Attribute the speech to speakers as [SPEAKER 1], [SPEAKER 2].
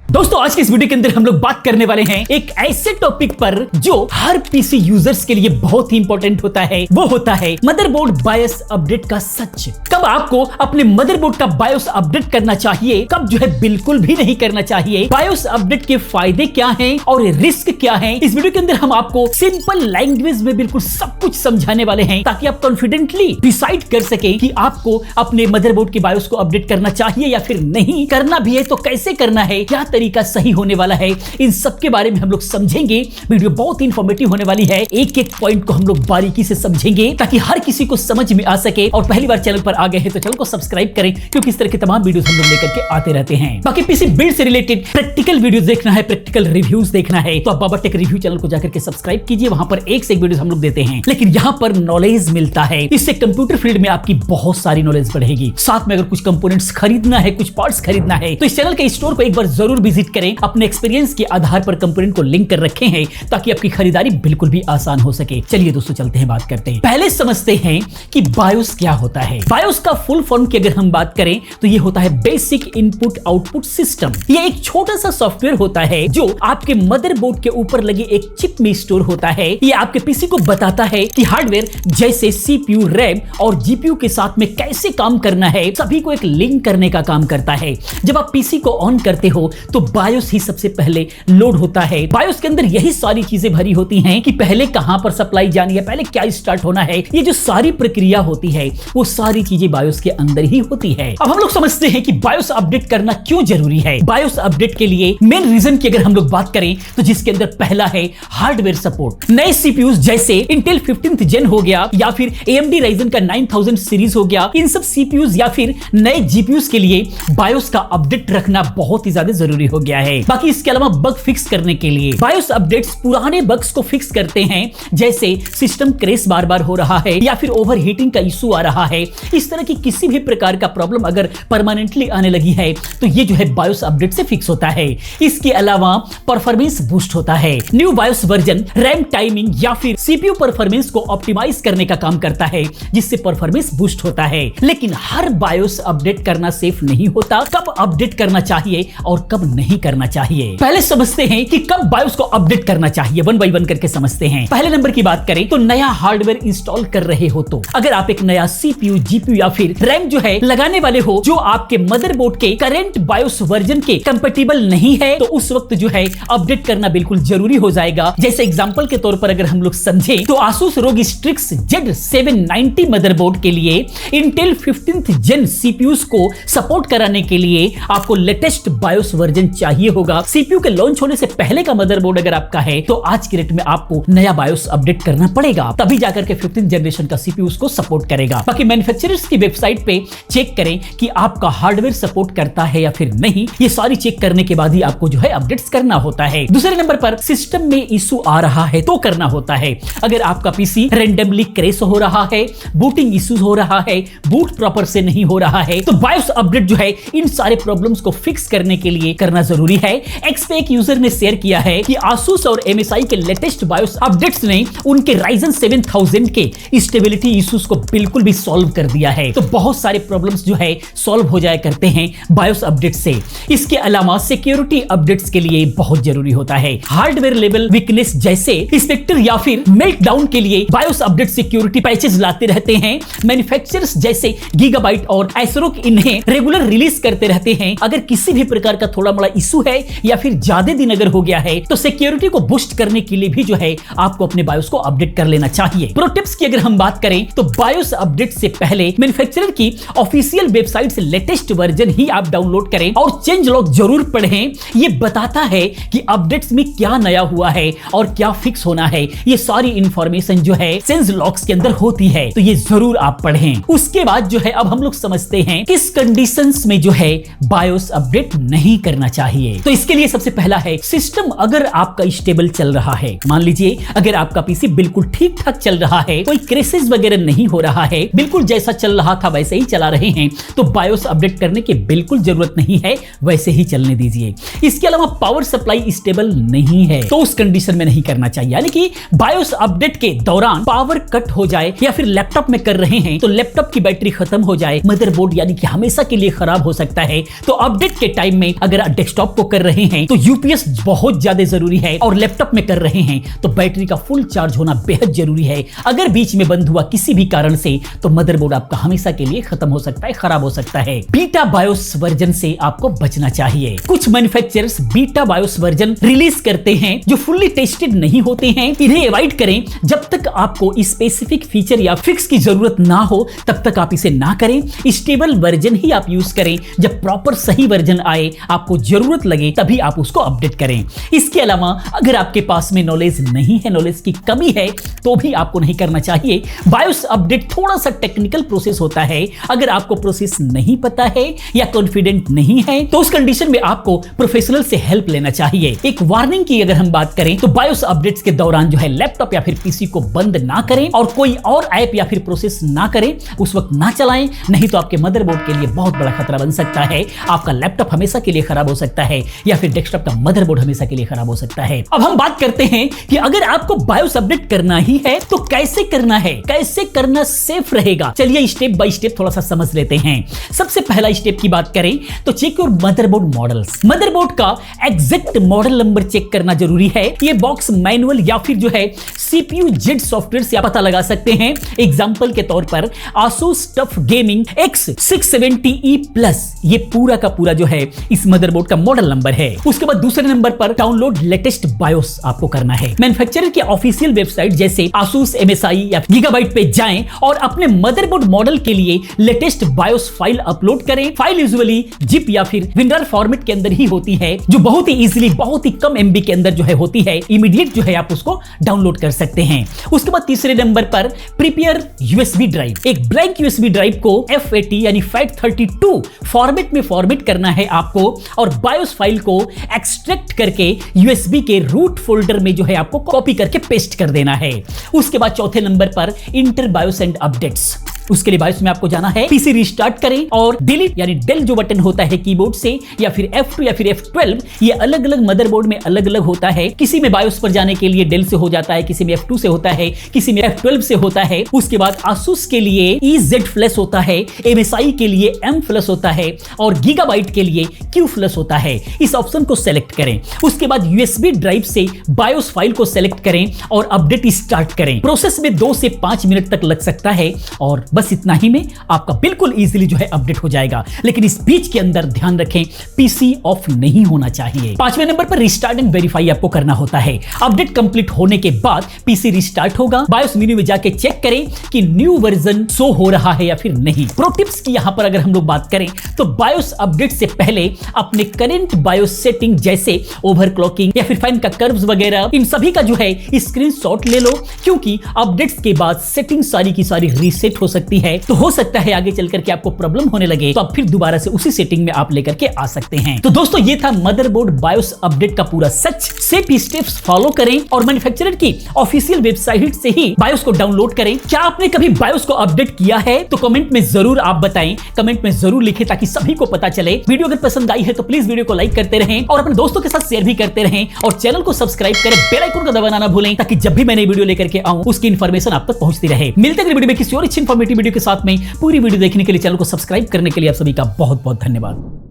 [SPEAKER 1] दोस्तों आज के इस वीडियो के अंदर हम लोग बात करने वाले हैं एक ऐसे टॉपिक पर जो हर पीसी यूजर्स के लिए बहुत ही इंपॉर्टेंट होता है। वो होता है मदरबोर्ड बायोस अपडेट का सच। कब आपको अपने मदरबोर्ड का बायोस अपडेट करना चाहिए, कब जो है बिल्कुल भी नहीं करना चाहिए, बायोस अपडेट के फायदे क्या हैं और रिस्क क्या हैं। इस वीडियो के अंदर हम आपको सिंपल लैंग्वेज में बिल्कुल सब कुछ समझाने वाले हैं ताकि आप कॉन्फिडेंटली डिसाइड कर सके कि आपको अपने मदरबोर्ड के बायोस को अपडेट करना चाहिए या फिर नहीं करना भी है तो कैसे करना है, क्या तरीका सही होने वाला है। इन सब के बारे में हम लोग समझेंगे। वीडियो बहुत ही इंफॉर्मेटिव होने वाली है। एक एक पॉइंट को हम लोग बारीकी से समझेंगे ताकि हर किसी को समझ में आ सके। और पहली बार चैनल पर आ गए हैं तो चैनल को सब्सक्राइब करें क्योंकि इस तरह के तमाम वीडियोस हम लोग लेकर के आते रहते हैं। बाकी पीसी बिल्ड से रिलेटेड प्रैक्टिकल वीडियोस देखना है, प्रैक्टिकल रिव्यूज देखना है तो आप बाबा टेक रिव्यू चैनल को जाकर के सब्सक्राइब कीजिए। वहां पर एक से एक वीडियोस हम लोग देते हैं, लेकिन यहां पर नॉलेज मिलता है। इससे कंप्यूटर फील्ड में आपकी बहुत सारी नॉलेज बढ़ेगी। साथ में अगर कुछ कंपोनेंट्स खरीदना है, कुछ पार्ट्स खरीदना है तो इस चैनल के स्टोर को एक बार जरूर विजिट करें। अपने एक्सपीरियंस के आधार पर कंपोनेंट को लिंक कर रखे हैं ताकि आपकी खरीदारी बिल्कुल भी आसान हो सके। चलिए दोस्तों चलते हैं, बात करते हैं। पहले समझते हैं कि बायोस क्या होता है। बायोस का फुल फॉर्म की अगर हम बात करें तो ये होता है बेसिक इनपुट आउटपुट सिस्टम। ये एक छोटा सा सॉफ्टवेयर होता है जो आपके मदरबोर्ड के ऊपर लगे एक चिप में स्टोर होता है। ये आपके पीसी को बताता है कि हार्डवेयर जैसे सीपीयू, रैम और जीपीयू के साथ में कैसे काम करना है, सभी को एक लिंक करने का काम करता है। जब आप पीसी को ऑन करते हो तो बायोस ही सबसे पहले लोड होता है। बायोस के अंदर यही सारी चीजें भरी होती हैं कि पहले कहां पर सप्लाई जानी है, पहले क्या स्टार्ट होना है। ये जो सारी प्रक्रिया होती है वो सारी चीजें बायोस के अंदर ही होती है। अब हम लोग समझते हैं कि बायोस अपडेट करना क्यों जरूरी है। बायोस अपडेट के लिए मेन रीजन की अगर हम लोग बात करें तो जिसके अंदर पहला है हार्डवेयर सपोर्ट। नए सीपीयूज जैसे इंटेल 15th जेन हो गया या फिर AMD Ryzen का 9000 सीरीज हो गया, इन सब सीपीयूज या फिर नए जीपीयूज के लिए बायोस का अपडेट रखना बहुत ही ज्यादा जरूरी हो गया है। बाकी इसके अलावा बग फिक्स करने के लिए बायोस अपडेट्स पुराने बग्स को फिक्स करते हैं, जैसे सिस्टम क्रैश बार बार हो रहा है या फिर ओवरहीटिंग का इशू आ रहा है। इस तरह की किसी भी प्रकार का प्रॉब्लम अगर परमानेंटली आने लगी है तो ये जो है बायोस अपडेट से फिक्स होता है। इसके अलावा परफॉर्मेंस बूस्ट होता है। New BIOS version RAM timing या फिर सीपीयू परफॉर्मेंस को ऑप्टिमाइज करने का काम करता है, जिससे परफॉर्मेंस बूस्ट होता है। लेकिन हर बायोस अपडेट करना सेफ नहीं होता। कब अपडेट करना चाहिए और कब नहीं करना चाहिए, पहले समझते हैं कि कब बायोस को अपडेट करना चाहिए। वन बाय वन करके समझते हैं। पहले नंबर की बात करें तो नया हार्डवेयर इंस्टॉल कर रहे हो तो अगर आप एक नया सीपीयू, जीपीयू या फिर रैम जो है लगाने वाले हो जो आपके मदरबोर्ड के करंट बायोस वर्जन के कंपैटिबल नहीं है तो उस वक्त जो है अपडेट करना बिल्कुल जरूरी हो जाएगा। जैसे एग्जांपल के तौर पर अगर हम लोग समझे तो Asus ROG Strix Z790 motherboard के लिए इंटेल 15th जेन सीपीयूज को सपोर्ट कराने के लिए आपको लेटेस्ट बायोस वर्जन चाहिए होगा। सीपीयू के लॉन्च होने से पहले का मदरबोर्ड अगर आपका है तो आज की रेट में आपको नया बायोस अपडेट करना पड़ेगा, तभी जाकर के 15th जनरेशन का सीपीयू को सपोर्ट करेगा। बाकी मैन्युफैक्चरर्स की वेबसाइट पे चेक करें कि आपका हार्डवेयर सपोर्ट करता है या फिर नहीं। ये सारी चेक करने के बाद ही आपको जो है अपडेट्स करना होता है। दूसरे नंबर पर सिस्टम में इशू आ रहा है तो करना होता है। अगर आपका पीसी रैंडमली क्रैश हो रहा है, बूटिंग इश्यूज हो रहा है, बूट प्रॉपर से नहीं हो रहा है तो बायोस अपडेट जो है इन सारे प्रॉब्लम्स को फिक्स करने के लिए करना जरूरी है। एक्सपे एक यूजर ने शेयर किया है कि Asus और MSI के लेटेस्ट बायोस अपडेट्स ने उनके Ryzen 7000 के स्टेबिलिटी इश्यूज को बिल्कुल भी सॉल्व कर दिया है। तो बहुत सारे प्रॉब्लम्स जो है सॉल्व हो जाया करते हैं बायोस अपडेट से। इसके अलावा सिक्योरिटी अपडेट्स के लिए बहुत जरूरी होता है। हार्डवेयर लेवल वीकनेस जैसे स्पेक्टर या फिर मेल्टडाउन के लिए बायोस अपडेट सिक्योरिटी पैचेस लाते रहते हैं। मैन्युफैक्चरर्स जैसे गीगाबाइट और एसरोक इन्हें रेगुलर रिलीज करते रहते हैं। अगर किसी भी प्रकार का थोड़ा बड़ा इशू है या फिर ज्यादा दिन अगर हो गया है तो सिक्योरिटी को बूस्ट करने के लिए भी जो है आपको अपने बायोस को अपडेट कर लेना चाहिए। प्रो टिप्स की अगर हम बात करें तो बायोस अपडेट से पहले मैन्युफैक्चरर की ऑफिशियल वेबसाइट से लेटेस्ट वर्जन ही आप डाउनलोड करें और चेंज लॉग जरूर पढ़ें। ये बताता है कि अपडेट्स में क्या नया हुआ है और क्या फिक्स होना है। ये सारी इंफॉर्मेशन जो है चेंज लॉग्स के अंदर होती है तो ये जरूर आप पढ़ें। उसके बाद जो है अब हम लोग समझते हैं किस कंडीशंस में जो है बायोस अपडेट नहीं करना चाहिए। तो इसके लिए सबसे पहला है सिस्टम अगर आपका स्टेबल चल रहा है। मान लीजिए अगर आपका पीसी बिल्कुल ठीक ठाक चल रहा है, कोई क्रेसेस वगैरह नहीं हो रहा है, बिल्कुल जैसा चल रहा था वैसे ही चला रहे हैं तो बायोस अपडेट करने की बिल्कुल जरूरत नहीं है, वैसे ही चलने दीजिए। इसके अलावा पावर सप्लाई स्टेबल नहीं है तो उस कंडीशन में नहीं करना चाहिए। यानी कि बायोस अपडेट के दौरान पावर कट हो जाए या फिर लैपटॉप में कर रहे हैं तो लैपटॉप की बैटरी खत्म हो जाए, मदरबोर्ड यानी कि हमेशा के लिए खराब हो सकता है। तो अपडेट के टाइम में अगर डेस्कटॉप को कर रहे हैं तो यूपीएस बहुत ज्यादा जरूरी है, और लैपटॉप में कर रहे हैं तो बैटरी का फुल चार्ज होना बेहद जरूरी है। अगर बीच में बंद हुआ किसी भी कारण से तो मदरबोर्ड आपका हमेशा के लिए खत्म हो सकता है, खराब हो सकता है। बीटा बायोस वर्जन से आपको बचना चाहिए। कुछ manufacturers beta BIOS version release करते हैं जो फुल्ली टेस्टेड नहीं होते हैं। इन्हें अवॉइड करें। जब तक आपको स्पेसिफिक फीचर या फिक्स की जरूरत ना हो तब तक आप इसे ना करें। स्टेबल वर्जन ही आप यूज करें। जब प्रॉपर सही वर्जन आए, आपको जरूरत लगे, तभी आप उसको अपडेट करें। इसके अलावा अगर आपके पास में नॉलेज नहीं है, नॉलेज की कमी है, तो भी आपको नहीं करना चाहिए। बायोस अपडेट थोड़ा सा टेक्निकल प्रोसेस होता है। अगर आपको प्रोसेस नहीं पता है या कॉन्फिडेंट नहीं है तो उस कंडीशन में आपको प्रोफेशनल से हेल्प लेना चाहिए। एक वार्निंग की अगर हम बात करें तो बायोस अपडेट्स के दौरान जो है लैपटॉप या फिर पीसी को बंद ना करें और कोई और ऐप या फिर प्रोसेस ना करें, उस वक्त ना चलाएं, नहीं तो आपके मदरबोर्ड के लिए बहुत बड़ा खतरा बन सकता है। आपका लैपटॉप हमेशा के लिए खराब हो सकता है या फिर डेस्कटॉप का मदरबोर्ड हमेशा के लिए खराब हो सकता है। अब हम बात करते हैं कि अगर आपको बायोस अपडेट करना ही है तो कैसे करना है, कैसे करना सेफ रहेगा। चलिए स्टेप बाय स्टेप थोड़ा सा समझ लेते हैं। सबसे पहला स्टेप की बात करें तो check your motherboard models. Motherboard का एग्जैक्ट मॉडल नंबर चेक करना जरूरी है। ये बॉक्स मैनुअल या फिर जो है CPU जेड सॉफ्टवेयर से आप पता लगा सकते हैं। एग्जांपल के तौर पर ASUS TUF Gaming X670E Plus, ये पूरा का पूरा जो है इस मदरबोर्ड का मॉडल नंबर है। उसके बाद दूसरे नंबर पर डाउनलोड लेटेस्ट बायोस आपको करना है। मैन्युफैक्चरर की ऑफिशियल वेबसाइट जैसे ASUS, MSI या गीगाबाइट पे जाएं और अपने मदरबोर्ड मॉडल के लिए लेटेस्ट बायोस फाइल अपलोड करें। फाइल यूजुअली जिप या फिर विंडर फॉर्मेट के अंदर ही होती है, जो बहुत ही इजीली, बहुत ही कम MB के अंदर जो है होती है। इमीडिएट जो है आप उसको डाउनलोड कर सकते हैं। उसके बाद तीसरे नंबर पर प्रिपेयर USB ड्राइव। एक ब्लैंक USB ड्राइव को FAT यानी FAT32 फॉर्मेट में फॉर्मेट करना है आपको, और बायोस फाइल को एक्सट्रैक्ट करके USB के रूट फोल्डर में जो है आपको कॉपी करके पेस्ट कर देना है। उसके बाद चौथे नंबर पर इंटर बायोस एंड अपडेट्स। उसके लिए बायोस में आपको जाना है, पीसी रिस्टार्ट करें और डिलीट यानी डेल जो बटन होता है कीबोर्ड से, या फिर F2 या फिर F12, ये अलग अलग मदरबोर्ड में अलग अलग होता है। किसी में बायोस पर जाने के लिए डेल से हो जाता है, किसी में F2 से होता है, किसी में F12 से होता है। उसके बाद ASUS के लिए EZ Flash होता है, MSI के लिए M Flash होता है और गीगाबाइट के लिए Q Flash होता है। इस ऑप्शन को सेलेक्ट करें। उसके बाद USB ड्राइव से बायोस फाइल को सेलेक्ट करें और अपडेट स्टार्ट करें। प्रोसेस में 2 से 5 मिनट तक लग सकता है और बस इतना ही में आपका बिल्कुल इजीली जो है अपडेट हो जाएगा। लेकिन इस बीच के अंदर ध्यान रखें, पीसी ऑफ नहीं होना चाहिए। पांचवें नंबर पर रिस्टार्ट एंड वेरीफाई आपको करना होता है। अपडेट कंप्लीट होने के बाद पीसी रिस्टार्ट होगा। बायोस मेन्यू में जाके चेक करें कि न्यू वर्जन शो हो रहा है या फिर नहीं। प्रो टिप्स की यहां पर अगर हम लोग बात करें तो बायोस अपडेट से पहले अपने करंट बायोस सेटिंग जैसे ओवरक्लॉकिंग या फिर फैन का कर्व्स वगैरह, इन सभी का जो है स्क्रीनशॉट ले लो, क्योंकि अपडेट्स के बाद सेटिंग सारी की सारी रीसेट हो सकती है। तो हो सकता है आगे चलकर के आपको प्रॉब्लम होने लगे, तो आप फिर दोबारा से उसी सेटिंग में आप लेकर के आ सकते हैं। तो दोस्तों ये था मदरबोर्ड बायोस अपडेट का पूरा सच। सेफ स्टेप्स फॉलो करें और मैन्युफैक्चरर की ऑफिशियल वेबसाइट से ही बायोस को डाउनलोड करें। क्या आपने कभी बायोस को अपडेट किया है तो कमेंट में जरूर आप बताएं, कमेंट में जरूर लिखें ताकि सभी को पता चले। वीडियो अगर पसंद आई है तो प्लीज वीडियो को लाइक करते रहें और अपने दोस्तों के साथ शेयर भी करते रहें और चैनल को सब्सक्राइब करें, बेल आइकन को दबाना ना भूलें ताकि जब भी मैंने वीडियो लेकर के आऊं उसकी इन्फॉर्मेशन आप तक पहुंचती रहे। मिलते हैं वीडियो में किसी और अच्छी इन्फॉर्मेटिव वीडियो के साथ में। पूरी वीडियो देखने के लिए, चैनल को सब्सक्राइब करने के लिए आप सभी का बहुत बहुत धन्यवाद।